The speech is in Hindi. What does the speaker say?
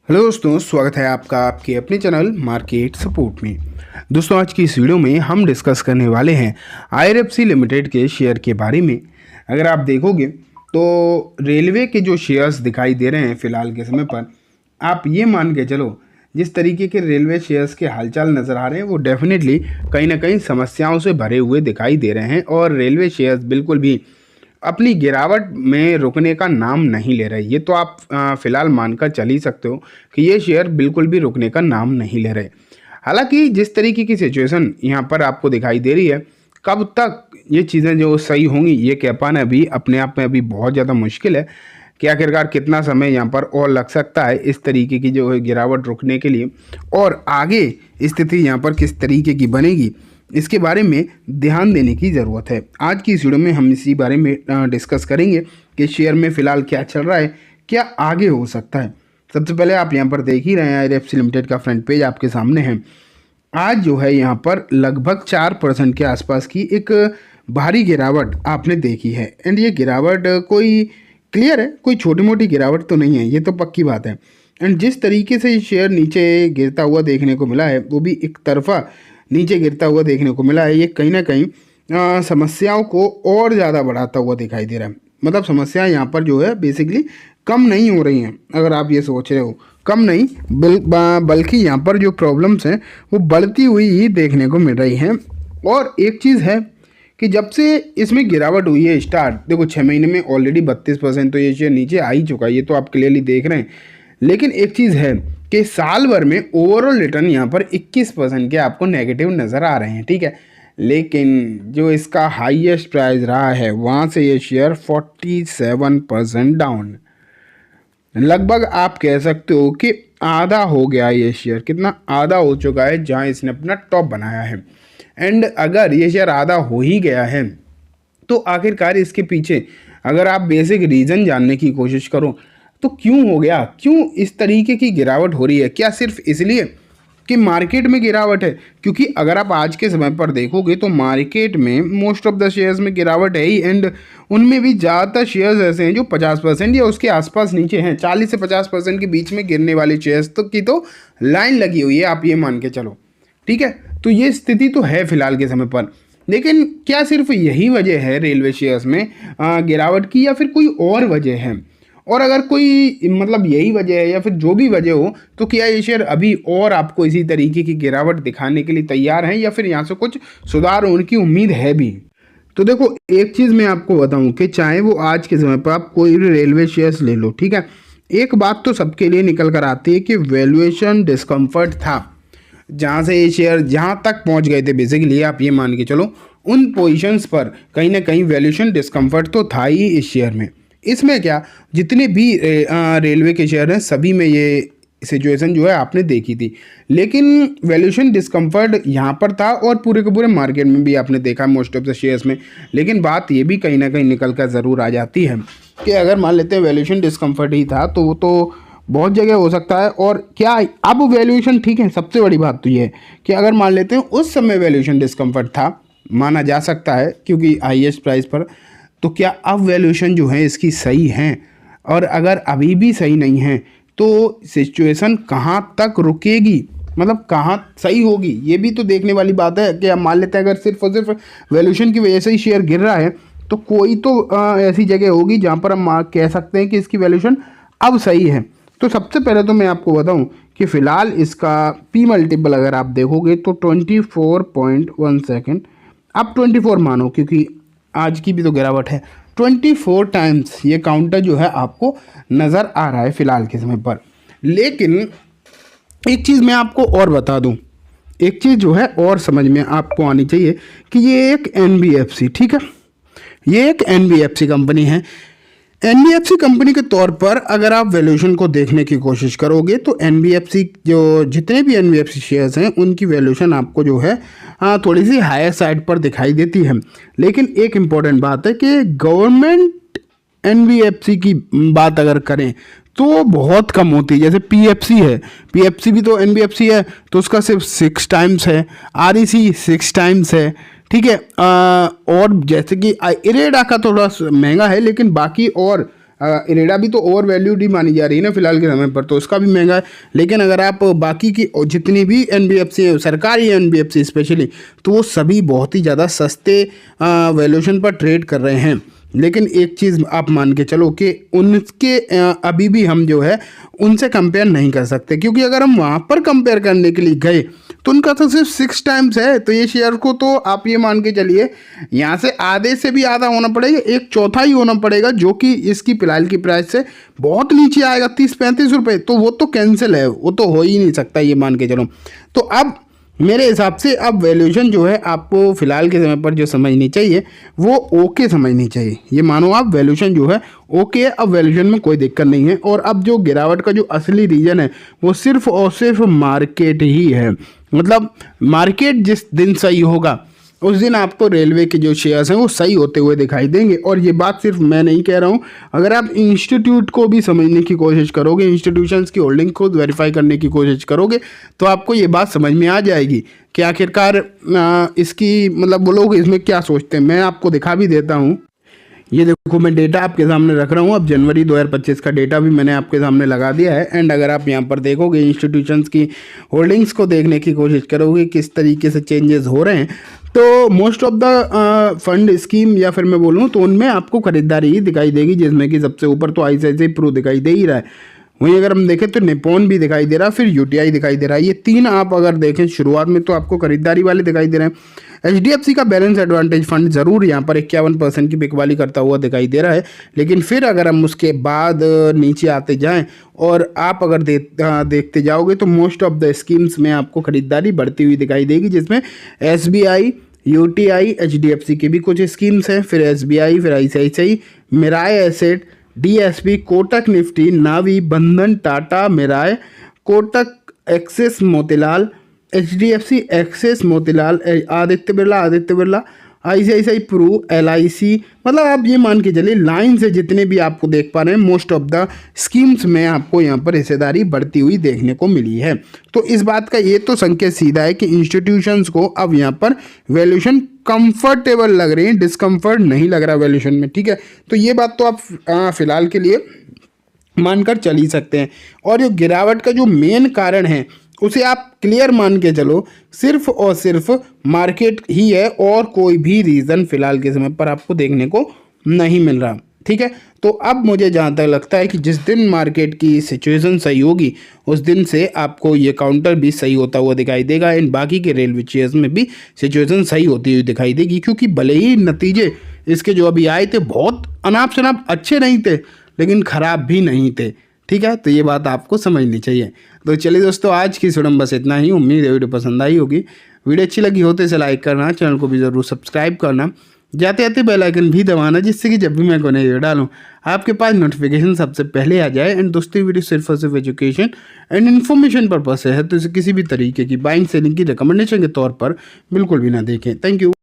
हेलो दोस्तों, स्वागत है आपका आपके अपने चैनल मार्केट सपोर्ट में। दोस्तों, आज की इस वीडियो में हम डिस्कस करने वाले हैं आईआरएफसी लिमिटेड के शेयर के बारे में। अगर आप देखोगे तो रेलवे के जो शेयर्स दिखाई दे रहे हैं फ़िलहाल के समय पर, आप ये मान के चलो जिस तरीके के रेलवे शेयर्स के हालचाल नज़र आ रहे हैं वो डेफिनेटली कहीं ना कहीं समस्याओं से भरे हुए दिखाई दे रहे हैं और रेलवे शेयर्स बिल्कुल भी अपनी गिरावट में रुकने का नाम नहीं ले रहे। ये तो आप फ़िलहाल मानकर चल ही सकते हो कि ये शेयर बिल्कुल भी रुकने का नाम नहीं ले रहे। हालांकि जिस तरीके की सिचुएशन यहाँ पर आपको दिखाई दे रही है, कब तक ये चीज़ें जो सही होंगी ये कह पाना अभी अपने आप में अभी बहुत ज़्यादा मुश्किल है कि आखिरकार कितना समय यहाँ पर और लग सकता है इस तरीके की जो है गिरावट रुकने के लिए, और आगे स्थिति यहाँ पर किस तरीके की बनेगी इसके बारे में ध्यान देने की ज़रूरत है। आज की इस वीडियो में हम इसी बारे में डिस्कस करेंगे कि शेयर में फ़िलहाल क्या चल रहा है, क्या आगे हो सकता है। सबसे पहले आप यहाँ पर देख ही रहे हैं आईआरएफसी लिमिटेड का फ्रंट पेज आपके सामने है। आज जो है यहाँ पर लगभग 4% के आसपास की एक भारी गिरावट आपने देखी है। एंड ये गिरावट कोई क्लियर है, कोई छोटी मोटी गिरावट तो नहीं है, ये तो पक्की बात है। एंड जिस तरीके से शेयर नीचे गिरता हुआ देखने को मिला है, वो भी एक तरफा नीचे गिरता हुआ देखने को मिला है, ये कहीं ना कहीं समस्याओं को और ज़्यादा बढ़ाता हुआ दिखाई दे रहा है। मतलब समस्याएं यहाँ पर जो है बेसिकली कम नहीं हो रही हैं। अगर आप ये सोच रहे हो, कम नहीं बल्कि यहाँ पर जो प्रॉब्लम्स हैं वो बढ़ती हुई ही देखने को मिल रही हैं। और एक चीज़ है कि जब से इसमें गिरावट हुई है स्टार्ट, देखो 6 महीने में ऑलरेडी 32% तो ये शेयर नीचे आ ही चुका है, ये तो आप क्लियरली देख रहे हैं। लेकिन एक चीज़ है कि साल भर में ओवरऑल रिटर्न यहाँ पर 21% के आपको नेगेटिव नज़र आ रहे हैं, ठीक है। लेकिन जो इसका हाईएस्ट प्राइस रहा है वहाँ से ये शेयर 47% डाउन, लगभग आप कह सकते हो कि आधा हो गया ये शेयर। कितना आधा हो चुका है जहाँ इसने अपना टॉप बनाया है। एंड अगर ये शेयर आधा हो ही गया है तो आखिरकार इसके पीछे अगर आप बेसिक रीज़न जानने की कोशिश करो तो क्यों हो गया, क्यों इस तरीके की गिरावट हो रही है। क्या सिर्फ इसलिए कि मार्केट में गिरावट है? क्योंकि अगर आप आज के समय पर देखोगे तो मार्केट में मोस्ट ऑफ द शेयर्स में गिरावट है ही। एंड उनमें भी ज़्यादातर शेयर्स ऐसे हैं जो 50% या उसके आसपास नीचे हैं। 40 से 50% के बीच में गिरने वाले शेयर्स की तो लाइन लगी हुई है, आप ये मान के चलो, ठीक है। तो ये स्थिति तो है फिलहाल के समय पर। लेकिन क्या सिर्फ यही वजह है रेलवे शेयर्स में गिरावट की, या फिर कोई और वजह है? और अगर कोई मतलब यही वजह है या फिर जो भी वजह हो, तो क्या ये शेयर अभी और आपको इसी तरीके की गिरावट दिखाने के लिए तैयार हैं, या फिर यहाँ से कुछ सुधार होने की उम्मीद है भी? तो देखो, एक चीज़ मैं आपको बताऊं कि चाहे वो आज के समय पर आप कोई भी रेलवे शेयर्स ले लो, ठीक है, एक बात तो सबके लिए निकल कर आती है कि वैल्यूएशन डिस्कम्फर्ट था। जहाँ से ये शेयर जहाँ तक पहुँच गए थे, बेसिकली आप ये मान के चलो उन पोजीशंस पर कहीं ना कहीं वैल्यूएशन डिस्कम्फर्ट तो था ही इस शेयर में। इसमें क्या, जितने भी रेलवे के शेयर हैं सभी में ये सिचुएशन जो है आपने देखी थी। लेकिन वैल्यूएशन डिस्कम्फर्ट यहाँ पर था और पूरे के पूरे मार्केट में भी आपने देखा मोस्ट ऑफ द शेयर्स में। लेकिन बात ये भी कहीं ना कहीं निकल कर ज़रूर आ जाती है कि अगर मान लेते हैं वैल्यूएशन डिस्कम्फर्ट ही था तो वो तो बहुत जगह हो सकता है। और क्या अब वैल्यूएशन ठीक है? सबसे बड़ी बात तो ये है कि अगर मान लेते हैं उस समय वैल्यूएशन डिस्कम्फर्ट था, माना जा सकता है क्योंकि हाईएस्ट प्राइस पर, तो क्या अब वैल्यूएशन जो है इसकी सही है? और अगर अभी भी सही नहीं है तो सिचुएशन कहाँ तक रुकेगी, मतलब कहाँ सही होगी, ये भी तो देखने वाली बात है। कि अब मान लेते हैं अगर सिर्फ और सिर्फ वैल्यूएशन की वजह से ही शेयर गिर रहा है तो कोई तो ऐसी जगह होगी जहाँ पर हम कह सकते हैं कि इसकी वैल्यूएशन अब सही है। तो सबसे पहले तो मैं आपको बताऊं कि फ़िलहाल इसका पी मल्टीपल अगर आप देखोगे तो 24.1 सेकेंड, आप 24 मानो क्योंकि आज की भी तो गिरावट है, 24 टाइम्स ये काउंटर जो है आपको नज़र आ रहा है फ़िलहाल के समय पर। लेकिन एक चीज़ मैं आपको और बता दूं, एक चीज़ जो है और समझ में आपको आनी चाहिए कि ये एक एनबीएफसी, ठीक है, ये एक एनबीएफसी कंपनी है। एनबीएफसी कंपनी के तौर पर अगर आप वैल्यूएशन को देखने की कोशिश करोगे तो एनबीएफसी जो जितने भी एनबीएफसी शेयर्स हैं उनकी वैल्यूएशन आपको जो है थोड़ी सी हायर साइड पर दिखाई देती है। लेकिन एक इम्पॉर्टेंट बात है कि गवर्नमेंट एनबीएफसी की बात अगर करें तो बहुत कम होती है। जैसे पीएफसी है, पीएफसी भी तो एनबीएफसी है तो उसका सिर्फ 6 टाइम्स है, आरईसी 6 टाइम्स है, ठीक है। और जैसे कि इरेडा का थोड़ा महंगा है, लेकिन बाकी और इरेडा भी तो ओवर वैल्यूड ही मानी जा रही है ना फिलहाल के समय पर, तो उसका भी महंगा है। लेकिन अगर आप बाकी की जितनी भी एनबीएफसी है, सरकारी एनबीएफसी स्पेशली, तो वो सभी बहुत ही ज़्यादा सस्ते वैल्यूएशन पर ट्रेड कर रहे हैं। लेकिन एक चीज़ आप मान के चलो कि उनके अभी भी हम जो है उनसे कंपेयर नहीं कर सकते, क्योंकि अगर हम वहाँ पर कंपेयर करने के लिए गए तो उनका तो सिर्फ 6 टाइम्स है। तो ये शेयर को तो आप ये मान के चलिए यहाँ से आधे से भी आधा होना पड़ेगा, 1/4 होना पड़ेगा, जो कि इसकी फिलहाल की प्राइस से बहुत नीचे आएगा, 30-35 रुपये। तो वो तो कैंसिल है, वो तो हो ही नहीं सकता, ये मान के चलो। तो अब मेरे हिसाब से अब वैल्यूएशन जो है आपको फिलहाल के समय पर जो समझनी चाहिए वो ओके समझनी चाहिए। ये मानो आप वैल्यूएशन जो है ओके है, अब वैल्यूएशन में कोई दिक्कत नहीं है। और अब जो गिरावट का जो असली रीज़न है वो सिर्फ और सिर्फ मार्केट ही है। मतलब मार्केट जिस दिन सही होगा उस दिन आपको रेलवे के जो शेयर्स हैं वो सही होते हुए दिखाई देंगे। और ये बात सिर्फ मैं नहीं कह रहा हूँ, अगर आप इंस्टीट्यूट को भी समझने की कोशिश करोगे, इंस्टीट्यूशंस की होल्डिंग को वेरीफाई करने की कोशिश करोगे, तो आपको ये बात समझ में आ जाएगी कि आखिरकार इसकी मतलब वो लोग इसमें क्या सोचते हैं। मैं आपको दिखा भी देता हूँ, ये देखो मैं डेटा आपके सामने रख रहा हूँ। अब जनवरी 2025 का डेटा भी मैंने आपके सामने लगा दिया है। एंड अगर आप यहाँ पर देखोगे इंस्टीट्यूशंस की होल्डिंग्स को देखने की कोशिश करोगे किस तरीके से चेंजेस हो रहे हैं, तो most of the fund scheme या फिर मैं बोलूँ तो उनमें आपको खरीदारी ही दिखाई देगी, जिसमें कि सबसे ऊपर तो आईसीआईसीआई प्रू दिखाई दे ही रहा है। वहीं अगर हम देखें तो निप्पॉन भी दिखाई दे रहा है, फिर यूटीआई दिखाई दे रहा है। ये तीन आप अगर देखें शुरुआत में तो आपको खरीदारी वाले दिखाई दे रहे हैं। एचडीएफसी का बैलेंस एडवांटेज फंड ज़रूर यहाँ पर 51% की बिकवाली करता हुआ दिखाई दे रहा है। लेकिन फिर अगर हम उसके बाद नीचे आते जाएं और आप अगर देखते जाओगे तो मोस्ट ऑफ द स्कीम्स में आपको खरीदारी बढ़ती हुई दिखाई देगी, जिसमें एसबीआई, यूटीआई, एचडीएफसी की भी कुछ स्कीम्स हैं, फिर एसबीआई, फिर ICICI, Mirae asset, DSP, Kotak Nifty, Navi, Bandhan, Tata, Mirae, Kotak, Axis, Motilal, HDFC, Axis, Motilal, Aditya Birla, ICICI Pru, LIC. मतलब आप ये मान के चलिए लाइन से जितने भी आपको देख पा रहे हैं मोस्ट ऑफ द स्कीम्स में आपको यहाँ पर हिस्सेदारी बढ़ती हुई देखने को मिली है। तो इस बात का ये तो संकेत सीधा है कि इंस्टीट्यूशंस को अब यहाँ पर वैल्यूएशन कंफर्टेबल लग रही है, डिस्कम्फर्ट नहीं लग रहा वैल्यूएशन में। ठीक है, तो ये बात तो आप फिलहाल के लिए मानकर चल ही सकते हैं। और जो गिरावट का जो मेन कारण है उसे आप क्लियर मान के चलो, सिर्फ और सिर्फ मार्केट ही है और कोई भी रीज़न फिलहाल के समय पर आपको देखने को नहीं मिल रहा। ठीक है, तो अब मुझे जहाँ तक लगता है कि जिस दिन मार्केट की सिचुएशन सही होगी उस दिन से आपको ये काउंटर भी सही होता हुआ दिखाई देगा। इन बाकी के रेलवे शेयर्स में भी सिचुएशन सही होती हुई दिखाई देगी, क्योंकि भले ही नतीजे इसके जो अभी आए थे बहुत अनाप शनाप अच्छे नहीं थे, लेकिन ख़राब भी नहीं थे। ठीक है, तो ये बात आपको समझनी चाहिए। तो चलिए दोस्तों, आज की वीडियो में बस इतना ही। उम्मीद है वीडियो पसंद आई होगी। वीडियो अच्छी लगी हो तो इसे लाइक करना, चैनल को भी ज़रूर सब्सक्राइब करना, जाते जाते बेल आइकन भी दबाना, जिससे कि जब भी मैं कोई नई वीडियो डालूँ आपके पास नोटिफिकेशन सबसे पहले आ जाए। एंड दोस्तों, वीडियो सिर्फ और सिर्फ एजुकेशन एंड इन्फॉर्मेशन पर्पस से है, तो इसे किसी भी तरीके की बाइंग सेलिंग की रिकमेंडेशन के तौर पर बिल्कुल भी ना देखें। Thank you.